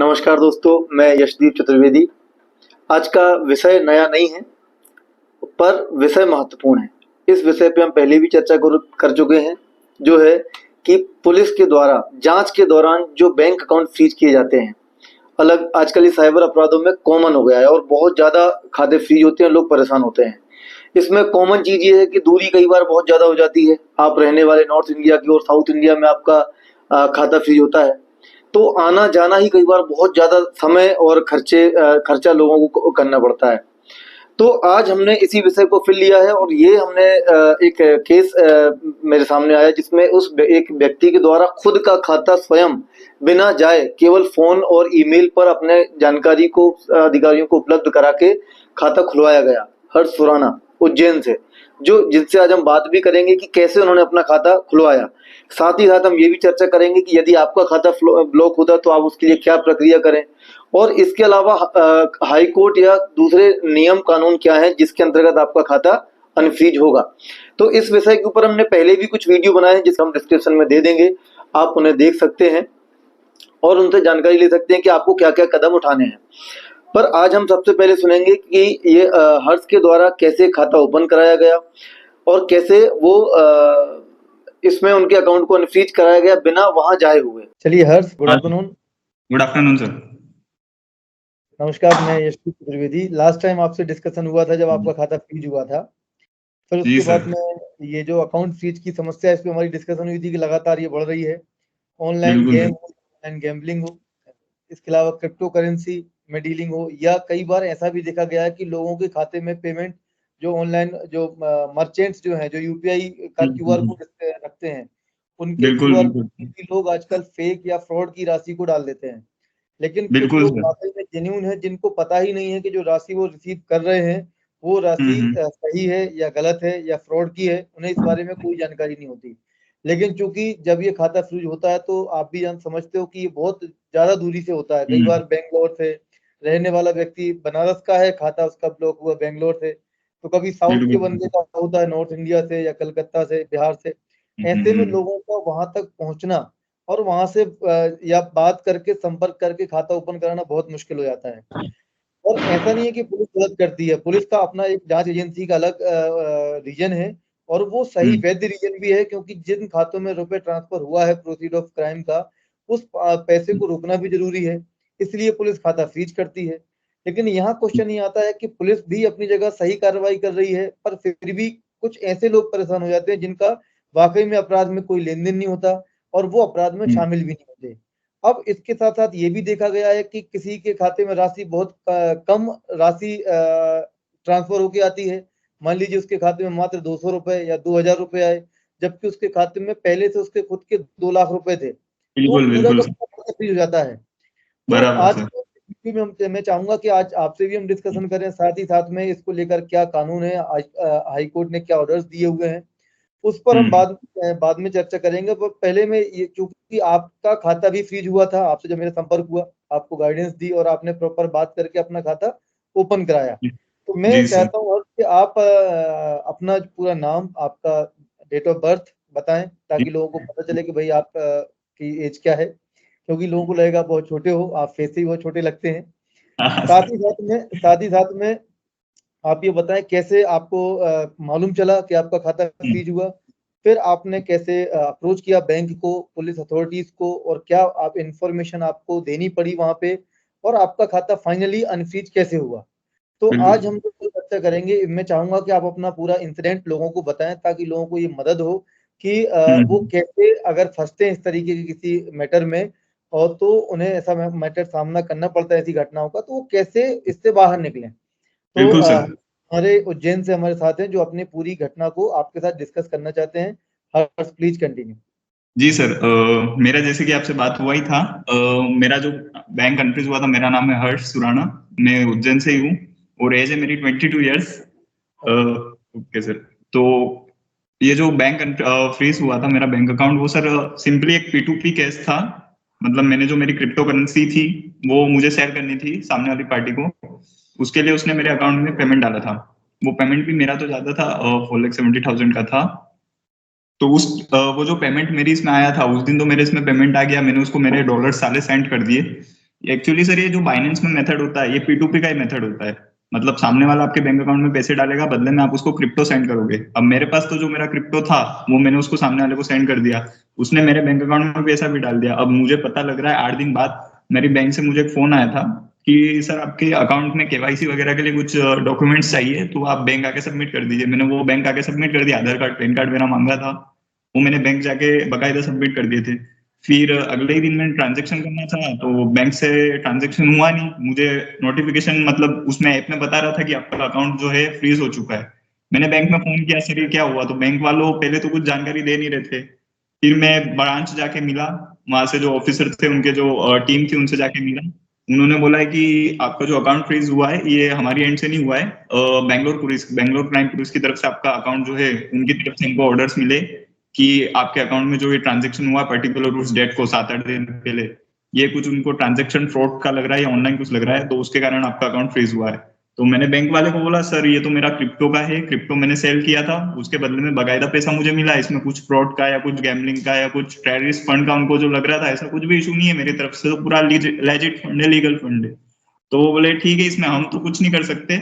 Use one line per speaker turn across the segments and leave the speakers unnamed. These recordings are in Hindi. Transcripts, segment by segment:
नमस्कार दोस्तों, मैं यशदीप चतुर्वेदी। आज का विषय नया नहीं है, पर विषय महत्वपूर्ण है। इस विषय पे हम पहले भी चर्चा कर चुके हैं, जो है कि पुलिस के द्वारा जांच के दौरान जो बैंक अकाउंट फ्रीज किए जाते हैं, अलग आजकल इस साइबर अपराधों में कॉमन हो गया है और बहुत ज़्यादा खाते फ्रीज होते हैं, लोग परेशान होते हैं। इसमें कॉमन चीज़ ये है कि दूरी कई बार बहुत ज़्यादा हो जाती है। आप रहने वाले नॉर्थ इंडिया की और साउथ इंडिया में आपका खाता फ्रीज होता है, तो आना जाना ही कई बार बहुत ज़्यादा समय और खर्चा लोगों को करना पड़ता है। तो आज हमने इसी विषय को फिर लिया है और ये हमने एक केस मेरे सामने आया, जिसमें एक व्यक्ति के द्वारा खुद का खाता स्वयं बिना जाए केवल फोन और ईमेल पर अपने जानकारी को अधिकारियों को उपलब्ध करा के खाता खुलवाया गया। हर्ष सुराना उज्जैन से, जिनसे आज हम बात भी करेंगे कि कैसे उन्होंने अपना खाता खुलवाया। साथ ही साथ हम ये भी चर्चा करेंगे कि यदि आपका खाता ब्लॉक होता है तो आप उसके लिए क्या प्रक्रिया करें, और इसके अलावा हाई कोर्ट या दूसरे नियम कानून क्या है जिसके अंतर्गत आपका खाता अनफ्रीज होगा। तो इस विषय के ऊपर हमने पहले भी कुछ वीडियो बनाए हैं, जिसे हम डिस्क्रिप्शन में दे देंगे, आप उन्हें देख सकते हैं और उनसे जानकारी ले सकते हैं कि आपको क्या क्या कदम उठाने हैं। पर आज हम सबसे पहले सुनेंगे कि ये हर्ष के द्वारा कैसे खाता ओपन कराया गया और कैसे वो इसमें उनके अकाउंट को अनफ्रीज कराया गया बिना वहां जाए हुए। चलिए Harsh, good afternoon.
Good afternoon sir.
नमस्कार, मैं यशदीप चतुर्वेदी। लास्ट टाइम आपसे डिस्कशन हुआ था जब आपका खाता फ्रीज हुआ था। फिर उसके बाद में ये जो अकाउंट फ्रीज की समस्या है, इस पे हमारी डिस्कशन हुई थी कि लगातार ये बढ़ रही है। ऑनलाइन गेम, ऑनलाइन गैम्बलिंग हो, इसके अलावा क्रिप्टो करेंसी में डीलिंग हो, या कई बार ऐसा भी देखा गया है कि लोगों के खाते में पेमेंट जो ऑनलाइन जो मर्चेंट्स जो हैं, जो यूपीआई का क्यूआर कोड रखते हैं, उनके क्यूआर कोड लोग आजकल फेक या फ्रॉड की राशि को डाल देते हैं। लेकिन कुछ लोग वाकई में जेन्युइन है, जिनको पता ही नहीं है कि जो राशि वो रिसीव कर रहे हैं वो राशि सही है या गलत है या फ्रॉड की है, उन्हें इस बारे में कोई जानकारी नहीं होती। लेकिन चूंकि जब ये खाता फ्रीज होता है तो आप भी समझते हो कि ये बहुत ज्यादा दूरी से होता है। कई बार बेंगलोर से रहने वाला व्यक्ति बनारस का है, खाता उसका ब्लॉक हुआ बेंगलोर से, तो कभी साउथ के बंदे का होता है नॉर्थ इंडिया से या कलकत्ता से, बिहार से। ऐसे में लोगों का वहां तक पहुंचना और वहां से या बात करके संपर्क करके खाता ओपन कराना बहुत मुश्किल हो जाता है। और ऐसा नहीं है कि पुलिस गलत करती है, पुलिस का अपना एक जांच एजेंसी का अलग रीजन है, और वो सही वैध रीजन भी है, क्योंकि जिन खातों में रुपए ट्रांसफर हुआ है प्रोसीड ऑफ क्राइम का, उस पैसे को रोकना भी जरूरी है, इसलिए पुलिस खाता फ्रीज करती है। लेकिन यहाँ क्वेश्चन ये आता है कि पुलिस भी अपनी जगह सही कार्रवाई कर रही है, पर फिर भी कुछ ऐसे लोग परेशान हो जाते हैं जिनका वाकई में अपराध में कोई लेन देन नहीं होता और वो अपराध में शामिल भी नहीं होते। अब इसके साथ साथ ये भी देखा गया है कि किसी के खाते में राशि बहुत कम राशि ट्रांसफर होके आती है। मान लीजिए उसके खाते में मात्र 200 रुपए या 2000 रुपए आए, जबकि उसके खाते में पहले से उसके खुद के 2 लाख रुपए थे, तो पूरा का पूरा फ्रीज हो जाता है। तो आज मैं चाहूंगा कि आज आपसे भी हम डिस्कशन करें, साथ ही साथ में इसको लेकर क्या कानून है, हाई कोर्ट ने क्या ऑर्डर्स दिए हुए हैं, उस पर हम बाद में चर्चा करेंगे। पर पहले में ये, क्योंकि आपका खाता भी फ्रीज हुआ था, आपसे जब मेरा संपर्क हुआ, आपको गाइडेंस दी और आपने प्रॉपर बात करके अपना खाता ओपन कराया, तो मैं चाहता हूँ कि आप अपना पूरा नाम, आपका डेट ऑफ बर्थ बताएं, ताकि लोगों को पता चले कि भाई आप की एज क्या है, क्योंकि लोगों को लगेगा बहुत छोटे हो, आप फेस से ही बहुत छोटे लगते हैं। साथ ही साथ में आप ये बताएं कैसे आपको मालूम चला कि आपका खाता फ्रीज हुआ, फिर आपने कैसे अप्रोच किया बैंक को, पुलिस अथॉरिटीज को, और क्या आप इंफॉर्मेशन आपको देनी पड़ी वहां पे, और आपका खाता फाइनली अनफ्रीज कैसे हुआ। तो आज हम जो चर्चा करेंगे, मैं चाहूंगा कि आप अपना पूरा इंसिडेंट लोगों को बताएं, ताकि लोगों को ये मदद हो कि वो कैसे अगर फंसते हैं इस तरीके के किसी मैटर में, और तो उन्हें ऐसा मैटर सामना करना पड़ता है ऐसी घटनाओं का, तो वो कैसे इससे बाहर निकलें। तो हमारे उज्जैन से हमारे साथ हैं जो अपनी पूरी घटना को आपके साथ डिस्कस करना चाहते हैं। हर्ष, प्लीज कंटिन्यू।
जी सर, मेरा जैसे कि आपसे बात हुआ ही था, मेरा जो बैंक कंफ्रीज हुआ था, मेरा नाम है हर्ष सुराना, मैं उज्जैन से ही हूँ और एज है मेरी 22 ईयर्स। ओके सर, तो ये जो बैंक फ्रीज हुआ था मेरा बैंक अकाउंट, वो सर सिंपली एक P2P केस था। मतलब मैंने जो मेरी क्रिप्टो करेंसी थी वो मुझे शेयर करनी थी सामने वाली पार्टी को, उसके लिए उसने मेरे अकाउंट में पेमेंट डाला था। वो पेमेंट भी मेरा तो ज्यादा था, 4,70,000 का था। तो वो जो पेमेंट मेरी इसमें आया था, उस दिन तो मेरे इसमें पेमेंट आ गया, मैंने उसको मेरे डॉलर साले सेंड कर दिए। एक्चुअली सर ये जो बाइनेंस में मेथड होता है ये P2P का ही मेथड होता है। मतलब सामने वाला आपके बैंक अकाउंट में पैसे डालेगा, बदले में आप उसको क्रिप्टो सेंड करोगे। अब मेरे पास तो जो मेरा क्रिप्टो था वो मैंने उसको सामने वाले को सेंड कर दिया, उसने मेरे बैंक अकाउंट में पैसा भी डाल दिया। अब मुझे पता लग रहा है 8 दिन बाद मेरी बैंक से मुझे एक फोन आया था कि सर आपके अकाउंट में KYC वगैरह के लिए कुछ डॉक्यूमेंट्स चाहिए, तो आप बैंक आके सबमिट कर दीजिए। मैंने वो बैंक आके सबमिट कर दिया, आधार कार्ड पैन कार्ड मेरा मांगा था, वो मैंने बैंक जाके बकायदा सबमिट कर दिए थे। फिर अगले ही दिन मैंने ट्रांजेक्शन करना चाहा तो बैंक से ट्रांजेक्शन हुआ नहीं। मुझे नोटिफिकेशन मतलब उसमें ऐप में बता रहा था कि आपका अकाउंट जो है फ्रीज हो चुका है। मैंने बैंक में फोन किया, सर ये क्या हुआ? तो बैंक वालों पहले तो कुछ जानकारी दे नहीं रहे थे। फिर मैं ब्रांच जाके मिला, वहां से जो ऑफिसर थे उनके जो टीम थी उनसे जाके मिला। उन्होंने बोला है कि आपका जो अकाउंट फ्रीज हुआ है ये हमारी एंड से नहीं हुआ है, बैंगलोर क्राइम पुलिस की तरफ से आपका अकाउंट जो है उनकी तरफ से इनको ऑर्डर्स मिले कि आपके अकाउंट में जो ये ट्रांजेक्शन हुआ पर्टिकुलर उस डेट को 7-8 दिन पहले, ये कुछ उनको ट्रांजेक्शन फ्रॉड का लग रहा है या ऑनलाइन कुछ लग रहा है, तो उसके कारण आपका अकाउंट फ्रीज हुआ है। तो मैंने बैंक वाले को बोला सर ये तो मेरा क्रिप्टो का है, क्रिप्टो मैंने सेल किया था, उसके बदले में बकायदा पैसा मुझे मिला, इसमें कुछ फ्रॉड का या कुछ गैम्बलिंग का या कुछ टेररिस्ट फंड का उनको जो लग रहा था ऐसा कुछ भी इशू नहीं है मेरी तरफ से, तो पूरा लेजिट फंड है, लीगल फंड है। तो वो बोले ठीक है इसमें हम तो कुछ नहीं कर सकते।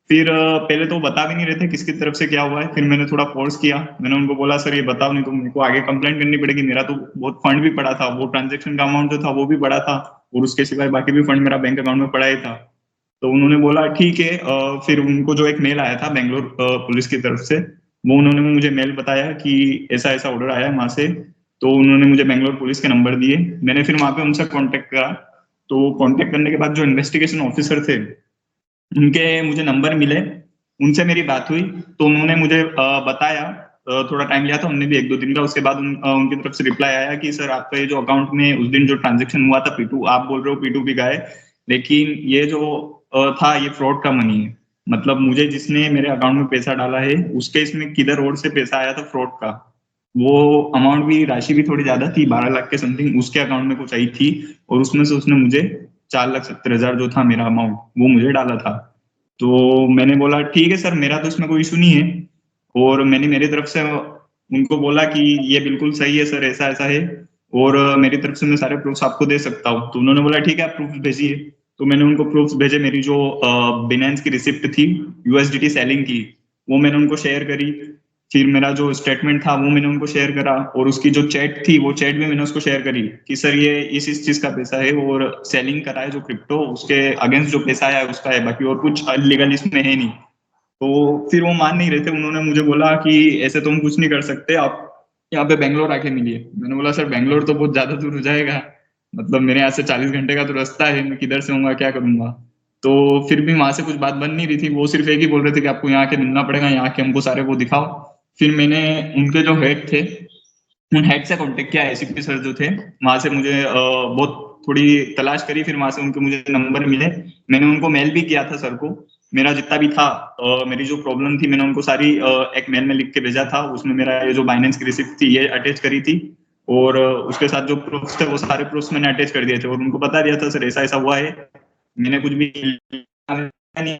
फिर पहले तो बता भी नहीं रहे थे किसकी तरफ से क्या हुआ है। फिर मैंने थोड़ा फोर्स किया, मैंने उनको बोला सर ये बताओ नहीं तो मेरे को आगे कंप्लेंट करनी पड़ेगी, मेरा तो बहुत फंड भी पड़ा था, वो ट्रांजेक्शन का अमाउंट जो था वो भी बड़ा था, और उसके सिवाय बाकी भी फंड मेरा बैंक अकाउंट में पड़ा ही था। तो उन्होंने बोला ठीक है। फिर उनको जो एक मेल आया था बैंगलोर पुलिस की तरफ से, वो उन्होंने मुझे मेल बताया कि ऐसा ऐसा ऑर्डर आया है वहां से। तो उन्होंने मुझे बैंगलोर पुलिस के नंबर दिए, मैंने फिर वहां पे उनसे कांटेक्ट करा। तो कांटेक्ट करने के बाद जो इन्वेस्टिगेशन ऑफिसर थे उनके मुझे नंबर मिले, उनसे मेरी बात हुई। तो उन्होंने मुझे बताया, थोड़ा टाइम लिया था उन्होंने भी 1-2 दिन का। उसके बाद उनकी तरफ से रिप्लाई आया कि सर आपका ये जो अकाउंट में उस दिन जो ट्रांजेक्शन हुआ था P2, आप बोल रहे हो P2P का है, लेकिन ये जो था ये फ्रॉड का मनी है। मतलब मुझे जिसने मेरे अकाउंट में पैसा डाला है उसके इसमें किधर और से पैसा आया था फ्रॉड का, वो अमाउंट भी, राशि भी थोड़ी ज्यादा थी, 12 लाख के समथिंग उसके अकाउंट में कुछ आई थी, और उसमें से उसने मुझे 4,70,000 जो था मेरा अमाउंट वो मुझे डाला था। तो मैंने बोला ठीक है सर मेरा तो इसमें कोई इशू नहीं है, और मैंने मेरी तरफ से उनको बोला कि ये बिल्कुल सही है सर, ऐसा ऐसा है, और मेरी तरफ से मैं सारे प्रूफ्स आपको दे सकता हूँ। तो उन्होंने बोला ठीक है आप प्रूफ भेजिए। तो मैंने उनको प्रूफ्स भेजे, मेरी जो बिनेंस की रिसिप्ट थी USDT सेलिंग की, वो मैंने उनको शेयर करी। फिर मेरा जो स्टेटमेंट था वो मैंने उनको शेयर करा, और उसकी जो चैट थी वो चैट भी मैंने उसको शेयर करी कि सर ये इस चीज का पैसा है, और सेलिंग करा है जो क्रिप्टो उसके अगेंस्ट जो पैसा आया है उसका है, बाकी और कुछ अनलीगल इसमें है नहीं। तो फिर वो मान नहीं रहे थे, उन्होंने मुझे बोला कि ऐसे तो हम कुछ नहीं कर सकते, आप यहाँ पे बैंगलोर आके मिलिए। मैंने बोला सर बैंगलोर तो बहुत ज्यादा दूर हो जाएगा, मतलब मेरे यहाँ से 40 घंटे का तो रास्ता है, मैं किधर से होऊंगा क्या करूंगा। तो फिर भी वहां से कुछ बात बन नहीं रही थी, वो सिर्फ एक ही बोल रहे थे कि आपको यहाँ के मिलना पड़ेगा, यहाँ के हमको सारे वो दिखाओ। फिर मैंने उनके जो हेड थे उन हेड से कांटेक्ट किया, ACP सर जो थे, वहां से मुझे बहुत थोड़ी तलाश करी, फिर वहां से उनके मुझे नंबर मिले। मैंने उनको मेल भी किया था सर को, मेरा जितना भी था, मेरी जो प्रॉब्लम थी मैंने उनको सारी एक मेल में लिख के भेजा था, उसमें मेरा ये जो बाइनेंस की रिसिप्ट थी ये अटैच करी थी, और उसके साथ जो प्रूफ्स थे वो सारे प्रूफ्स मैंने अटैच कर दिए थे, और उनको बता दिया था सर ऐसा ऐसा हुआ है, मैंने कुछ भी नहीं,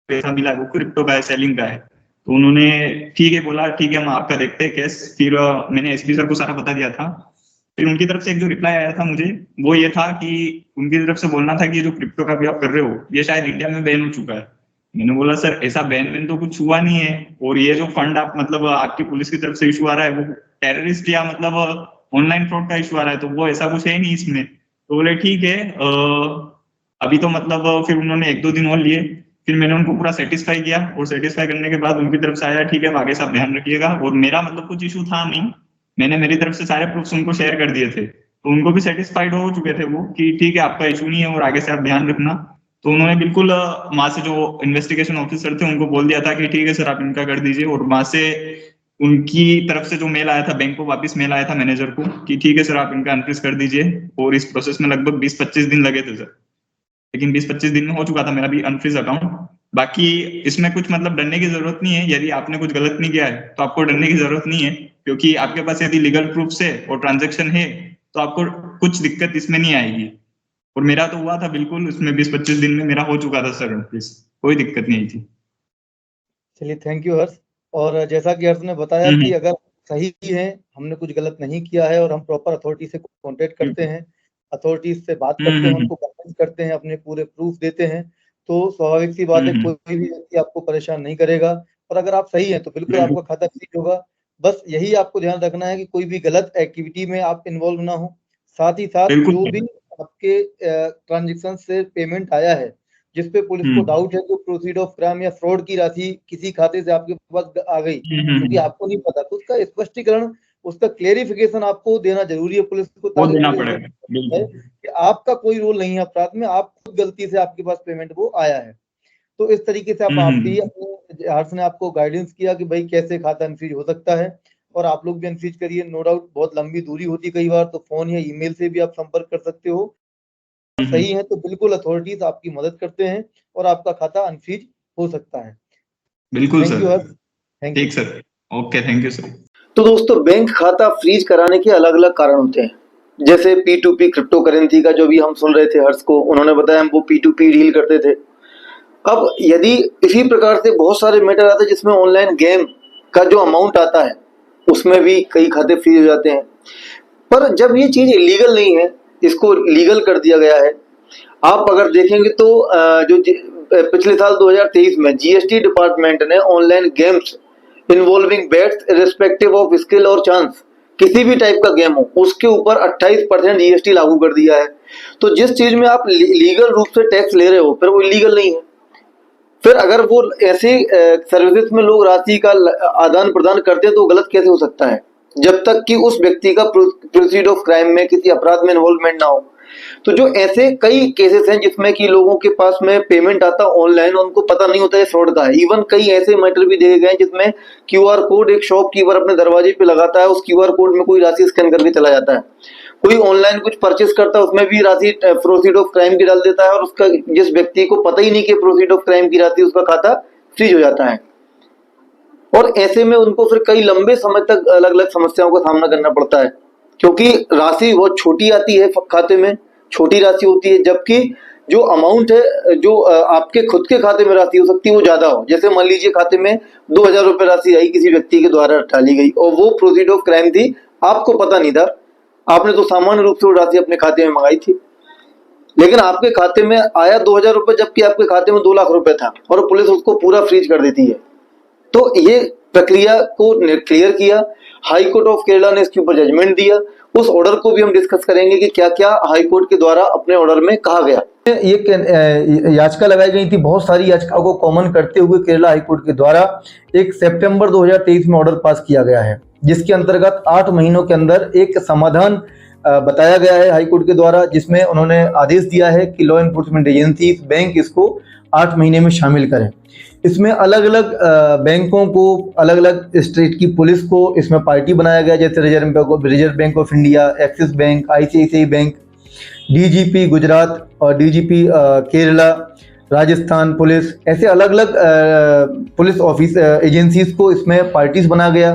पैसा मिला है वो क्रिप्टो का है, सेलिंग का है। तो उन्होंने ठीक है बोला, ठीक है हम आपका देखते हैं केस। फिर मैंने एसपी सर को सारा बता दिया था। फिर उनकी तरफ से एक जो रिप्लाई आया था मुझे, वो ये था कि उनकी तरफ से बोलना था कि जो क्रिप्टो का भी आप कर रहे हो ये शायद इंडिया में बैन हो चुका है। मैंने बोला सर ऐसा बैन तो कुछ हुआ नहीं है, और ये जो फंड आप मतलब आपकी पुलिस की तरफ से इशू आ रहा है वो टेररिस्ट या मतलब ऑनलाइन फ्रॉड का इशू आ रहा है, तो वो ऐसा कुछ है नहीं इसमें। तो बोले ठीक है। अभी तो मतलब फिर उन्होंने 1-2 दिन और लिए, फिर मैंने उनको पूरा सेटिस्फाई किया, और सेटिस्फाई करने के बाद उनकी तरफ से आया ठीक है अब आगे से आप ध्यान रखिएगा, और मेरा मतलब कुछ इशू था नहीं, मैंने मेरी तरफ से सारे प्रूफ्स उनको शेयर कर दिए थे, तो उनको भी सेटिस्फाइड हो चुके थे वो कि ठीक है आपका इशू नहीं है और आगे से आप ध्यान रखना। तो उन्होंने बिल्कुल वहां से जो इन्वेस्टिगेशन ऑफिसर थे उनको बोल दिया था कि ठीक है सर आप इनका कर दीजिए, और वहां से उनकी तरफ से जो मेल आया था बैंक को वापस मेल आया था मैनेजर को कि ठीक है सर आप इनका अनफ्रीज कर दीजिए, और इस प्रोसेस में लगभग 20-25 दिन लगे थे सर, लेकिन 20-25 दिन में हो चुका था मेरा भी अनफ्रीज अकाउंट। बाकी इसमें कुछ मतलब डरने की जरूरत नहीं है, यदि आपने कुछ गलत नहीं किया है तो आपको डरने की जरूरत नहीं है, क्योंकि आपके पास यदि लीगल प्रूफ है और ट्रांजेक्शन है तो आपको कुछ दिक्कत इसमें नहीं आएगी। और मेरा तो हुआ था बिल्कुल, उसमें 20-25 दिन में मेरा हो चुका था सर अनफ्रीज, कोई दिक्कत नहीं आई थी।
चलिए थैंक यू हर्ष। और जैसा कि हर्ष ने बताया कि अगर सही है, हमने कुछ गलत नहीं किया है और हम प्रॉपर अथॉरिटी से कांटेक्ट करते हैं अथॉरिटीज से बात करते हैं, उनको कन्विंस करते हैं, अपने पूरे प्रूफ देते हैं, तो स्वाभाविक सी बात है कोई भी व्यक्ति आपको परेशान नहीं करेगा। और अगर आप सही हैं तो बिल्कुल आपका खाता फ्रीज होगा। बस यही आपको ध्यान रखना है कि कोई भी गलत एक्टिविटी में आप इन्वॉल्व ना हो। साथ ही साथ जो भी आपके ट्रांजेक्शन से पेमेंट आया है, जिसपे पुलिस को डाउट है, जो प्रोसीड ऑफ क्राइम या फ्रॉड की राशि किसी खाते से आपके पास आ गई, क्योंकि आपको नहीं पता, तो उसका स्पष्टीकरण, उसका क्लेरिफिकेशन आपको देना जरूरी है पुलिस को, ताकि
देना पड़ेगा
कि आपका कोई रोल नहीं है अपराध में, आप खुद गलती से आपके पास पेमेंट वो आया है। तो इस तरीके से आप भी अपने हर्ष ने आपको गाइडेंस किया कि भाई कैसे खाता अनफ्रीज हो सकता है, और आप लोग भी अनफ्रीज करिए। नो डाउट बहुत लंबी दूरी होती कई बार, तो फोन या ईमेल से भी आप संपर्क कर सकते हो। सही है तो बिल्कुल अथॉरिटीज आपकी मदद करते हैं और आपका खाता अनफ्रीज हो सकता है।
बिल्कुल
थैंक यू हर्ष।
ठीक sir, okay, thank you sir.
तो दोस्तों, बैंक खाता फ्रीज कराने के अलग अलग कारण होते हैं, जैसे P2P क्रिप्टो करेंसी का जो भी हम सुन रहे थे हर्ष को, उन्होंने बताया हम वो P2P डील करते थे। अब यदि इसी प्रकार से बहुत सारे मैटर आते हैं जिसमें ऑनलाइन गेम का जो अमाउंट आता है उसमें भी कई खाते फ्रीज हो जाते हैं। पर जब ये चीज इलीगल नहीं है, इसको लीगल कर दिया गया है। आप अगर देखेंगे तो जो पिछले साल 2023 में GST डिपार्टमेंट ने online games involving bets irrespective of skill और चांस, किसी भी टाइप का गेम हो, उसके ऊपर 28% GST लागू कर दिया है। तो जिस चीज में आप लीगल रूप से टैक्स ले रहे हो, फिर वो इलीगल नहीं है। फिर अगर वो ऐसे सर्विसेज में लोग राशि का आदान प्रदान करते हैं तो गलत कैसे हो सकता है, जब तक कि उस व्यक्ति का प्रोसीड ऑफ क्राइम में, किसी अपराध में इन्वॉल्वमेंट ना हो। तो जो ऐसे कई केसेस हैं जिसमें कि लोगों के पास में पेमेंट आता ऑनलाइन, उनको पता नहीं होता है फ्रॉड का है। इवन कई ऐसे मैटर भी देखे गए जिसमें QR कोड एक शॉपकीपर अपने दरवाजे पे लगाता है, उस QR कोड में कोई राशि स्कैन करके चला जाता है। कोई ऑनलाइन कुछ परचेस करता है, उसमें भी राशि प्रोसीड ऑफ क्राइम की डाल देता है, और उसका जिस व्यक्ति को पता ही नहीं कि प्रोसीड ऑफ क्राइम की राशि, उसका खाता फ्रीज हो जाता है। और ऐसे में उनको फिर कई लंबे समय तक अलग अलग समस्याओं का सामना करना पड़ता है, क्योंकि राशि बहुत छोटी आती है खाते में, छोटी राशि होती है, जबकि जो अमाउंट है, जो आपके खुद के खाते में राशि हो सकती है वो ज्यादा हो। जैसे मान लीजिए खाते में 2000 रुपए राशि आई, किसी व्यक्ति के द्वारा डाली गई, और वो प्रोसीड ऑफ क्राइम थी, आपको पता नहीं था, आपने तो सामान्य रूप से वो राशि अपने खाते में मंगाई थी, लेकिन आपके खाते में आया 2000 रुपए, जबकि आपके खाते में 2 लाख रुपए था, और पुलिस उसको पूरा फ्रीज कर देती है। तो ये प्रक्रिया को क्लियर किया, हाई कोर्ट ऑफ केरला ने इसके ऊपर जजमेंट दिया। उस ऑर्डर को भी हम डिस्कस करेंगे कि क्या क्या हाई कोर्ट के द्वारा अपने ऑर्डर में कहा गया।
ये याचिका लगाई गई थी, बहुत सारी याचिकाओं को कॉमन करते हुए केरला हाई कोर्ट के द्वारा 1 सितंबर 2023 में ऑर्डर पास किया गया है, जिसके अंतर्गत 8 महीनों के अंदर एक समाधान बताया गया है हाई कोर्ट के द्वारा, जिसमें उन्होंने आदेश दिया है कि लॉ एनफोर्समेंट एजेंसी, बैंक इसको 8 महीने में शामिल करें। इसमें अलग अलग बैंकों को, अलग अलग स्टेट की पुलिस को इसमें पार्टी बनाया गया, जैसे reserve bank of India, axis bank, ICICI bank, DGP Gujarat और DGP केरला, राजस्थान पुलिस, ऐसे अलग अलग पुलिस ऑफिस एजेंसीज को इसमें पार्टीज बनाया गया।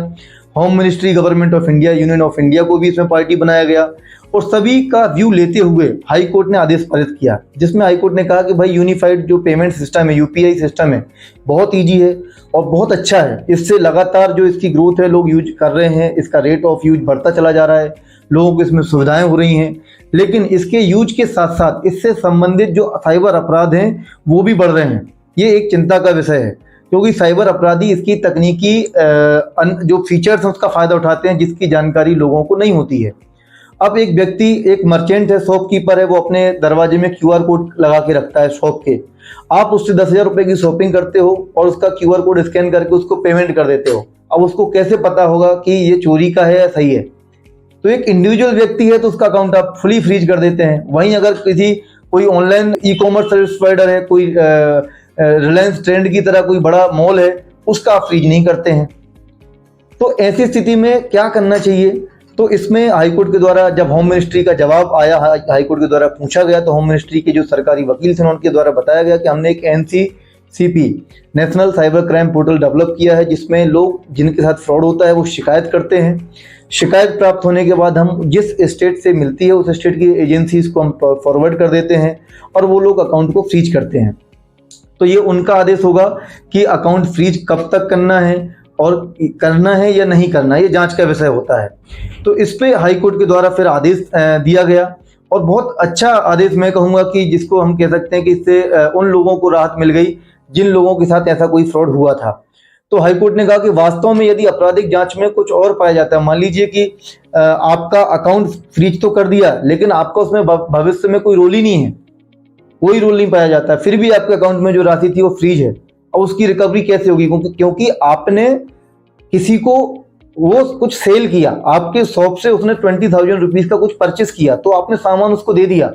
Home ministry, government of India, union of India को भी इसमें पार्टी बनाया गया, और सभी का व्यू लेते हुए हाई कोर्ट ने आदेश पारित किया, जिसमें हाई कोर्ट ने कहा कि भाई यूनिफाइड जो पेमेंट सिस्टम है, UPI सिस्टम है, बहुत इजी है और बहुत अच्छा है। इससे लगातार जो इसकी ग्रोथ है, लोग यूज कर रहे हैं, इसका रेट ऑफ यूज बढ़ता चला जा रहा है, लोगों को इसमें सुविधाएं हो रही हैं। लेकिन इसके यूज के साथ साथ इससे संबंधित जो साइबर अपराध हैं वो भी बढ़ रहे हैं। ये एक चिंता का विषय है, क्योंकि साइबर अपराधी इसकी तकनीकी जो फीचर्स हैं उसका फायदा उठाते हैं, जिसकी जानकारी लोगों को नहीं होती है। अब एक व्यक्ति, एक मर्चेंट है, शॉपकीपर है, वो अपने दरवाजे में QR कोड लगा के रखता है शॉप के। आप उससे 10,000 रुपए की शॉपिंग करते हो और उसका QR कोड स्कैन करके उसको पेमेंट कर देते हो। अब उसको कैसे पता होगा कि ये चोरी का है या सही है? तो एक इंडिविजुअल व्यक्ति है तो उसका अकाउंट आप फुली फ्रीज कर देते हैं। वहीं अगर कोई ऑनलाइन ई-कॉमर्स सर्विस प्रोवाइडर है, कोई रिलायंस ट्रेंड की तरह कोई बड़ा मॉल है, उसका आप फ्रीज नहीं करते हैं। तो ऐसी स्थिति में क्या करना चाहिए? तो इसमें हाईकोर्ट के द्वारा जब होम मिनिस्ट्री का जवाब आया, हाईकोर्ट के द्वारा पूछा गया, तो होम मिनिस्ट्री के जो सरकारी वकील थे उनके द्वारा बताया गया कि हमने एक NCCP, national cyber crime portal develop किया है, जिसमें लोग जिनके साथ फ्रॉड होता है वो शिकायत करते हैं। शिकायत प्राप्त होने के बाद हम जिस स्टेट से मिलती है उस स्टेट की एजेंसीज को हम फॉरवर्ड कर देते हैं और वो लोग अकाउंट को फ्रीज करते हैं। तो ये उनका आदेश होगा कि अकाउंट फ्रीज कब तक करना है और करना है या नहीं करना है, ये जांच का विषय होता है। तो इस पे हाई कोर्ट के द्वारा फिर आदेश दिया गया
और बहुत अच्छा आदेश मैं कहूँगा कि जिसको हम कह सकते हैं कि इससे उन लोगों को राहत मिल गई जिन लोगों के साथ ऐसा कोई फ्रॉड हुआ था। तो हाईकोर्ट ने कहा कि वास्तव में यदि आपराधिक जांच में कुछ और पाया जाता है, मान लीजिए कि आपका अकाउंट फ्रीज तो कर दिया लेकिन आपका उसमें भविष्य में कोई रोल ही नहीं है, कोई रोल नहीं पाया जाता, फिर भी आपके अकाउंट में जो राशि थी वो फ्रीज है, और उसकी रिकवरी कैसे होगी? क्योंकि आपने किसी को वो कुछ सेल किया, आपके शॉप से उसने 20,000 रुपीज का कुछ परचेस किया, तो आपने सामान उसको दे दिया,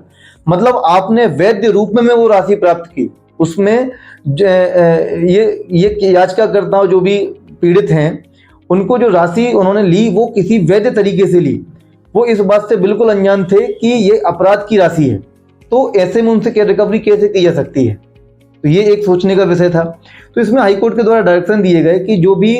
मतलब आपने वैध रूप में वो राशि प्राप्त की। उसमें ये याचिकाकर्ताओं जो भी पीड़ित हैं उनको जो राशि उन्होंने ली वो किसी वैध तरीके से ली, वो इस बात से बिल्कुल अनजान थे कि ये अपराध की राशि है, तो ऐसे में उनसे रिकवरी कैसे की जा सकती है? तो ये एक सोचने का विषय था। तो इसमें हाईकोर्ट के द्वारा डायरेक्शन दिए गए कि जो भी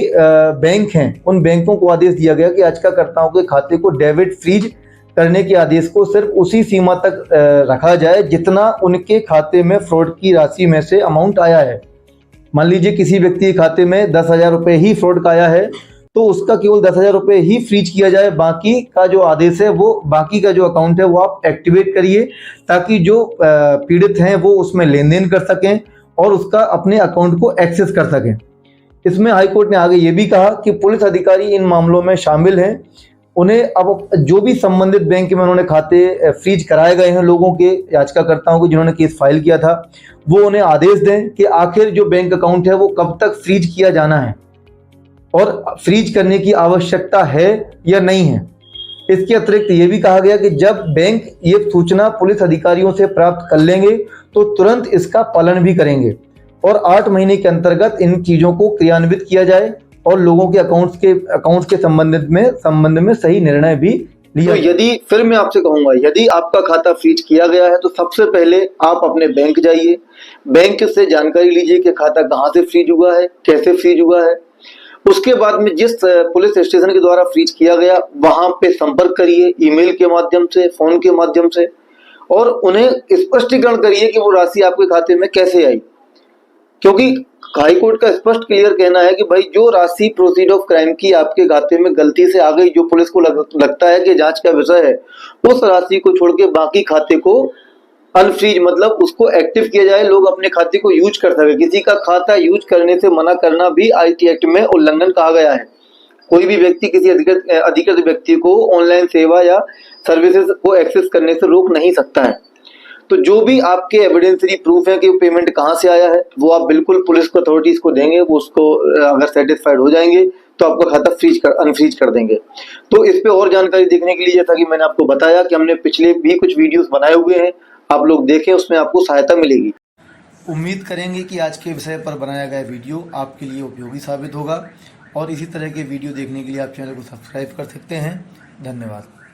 बैंक हैं उन बैंकों को आदेश दिया गया कि याचिकाकर्ताओं के खाते को डेबिट फ्रीज करने के आदेश को सिर्फ उसी सीमा तक रखा जाए जितना उनके खाते में फ्रॉड की राशि में से अमाउंट आया है। मान लीजिए किसी व्यक्ति के खाते में 10,000 रुपये ही फ्रॉड का आया है तो उसका केवल 10,000 रुपये ही फ्रीज किया जाए, बाकी का जो आदेश है वो बाकी का जो अकाउंट है वो आप एक्टिवेट करिए ताकि जो पीड़ित हैं वो उसमें लेन देन कर सकें और उसका अपने अकाउंट को एक्सेस कर सकें। इसमें हाईकोर्ट ने आगे ये भी कहा कि पुलिस अधिकारी इन मामलों में शामिल हैं, उन्हें अब जो भी संबंधित बैंक में उन्होंने खाते फ्रीज कराए गए हैं लोगों के, याचिकाकर्ताओं को जिन्होंने केस फाइल किया था, वो उन्हें आदेश दें कि आखिर जो बैंक अकाउंट है वो कब तक फ्रीज किया जाना है और फ्रीज करने की आवश्यकता है या नहीं है। इसके अतिरिक्त ये भी कहा गया कि जब बैंक ये सूचना पुलिस अधिकारियों से प्राप्त कर लेंगे तो तुरंत इसका पालन भी करेंगे और 8 महीने के अंतर्गत इन चीजों को क्रियान्वित किया जाए और लोगों के अकाउंट्स के संबंध में सही निर्णय भी लिया। तो यदि फिर मैं आपसे कहूंगा, यदि आपका खाता फ्रीज किया गया है तो सबसे पहले आप अपने बैंक जाइए, बैंक से जानकारी लीजिए कि खाता कहाँ से फ्रीज हुआ है, कैसे फ्रीज हुआ है। उसके बाद में जिस पुलिस स्टेशन के द्वारा फ्रीज किया गया वहां पे संपर्क करिए, ईमेल के माध्यम से, फोन के माध्यम से, और उन्हें स्पष्टीकरण करिए कि वो राशि आपके खाते में कैसे आई। क्योंकि हाईकोर्ट का स्पष्ट क्लियर कहना है कि भाई जो राशि प्रोसीड ऑफ क्राइम की आपके खाते में गलती से आ गई, जो पुलिस को लगता है कि जांच का विषय है, उस राशि को छोड़ के बाकी खाते को अनफ्रीज मतलब उसको एक्टिव किया जाए, लोग अपने खाते को यूज कर सके। किसी का खाता यूज करने से मना करना भी आईटी एक्ट में उल्लंघन कहा गया है। कोई भी व्यक्ति किसी अधिकृत व्यक्ति को ऑनलाइन सेवा या सर्विसेज को एक्सेस करने से रोक नहीं सकता है। तो जो भी आपके एविडेंसरी प्रूफ है कि पेमेंट कहाँ से आया है वो आप बिल्कुल पुलिस को अथॉरिटीज को देंगे, वो उसको अगर सेटिस्फाइड हो जाएंगे तो आपका खाता अनफ्रीज कर देंगे। तो इस पे और जानकारी देखने के लिए जैसा कि मैंने आपको बताया कि हमने पिछले भी कुछ वीडियोस बनाए हुए हैं, आप लोग देखें, उसमें आपको सहायता मिलेगी।
उम्मीद करेंगे कि आज के विषय पर बनाया गया वीडियो आपके लिए उपयोगी साबित होगा और इसी तरह के वीडियो देखने के लिए आप चैनल को सब्सक्राइब कर सकते हैं। धन्यवाद।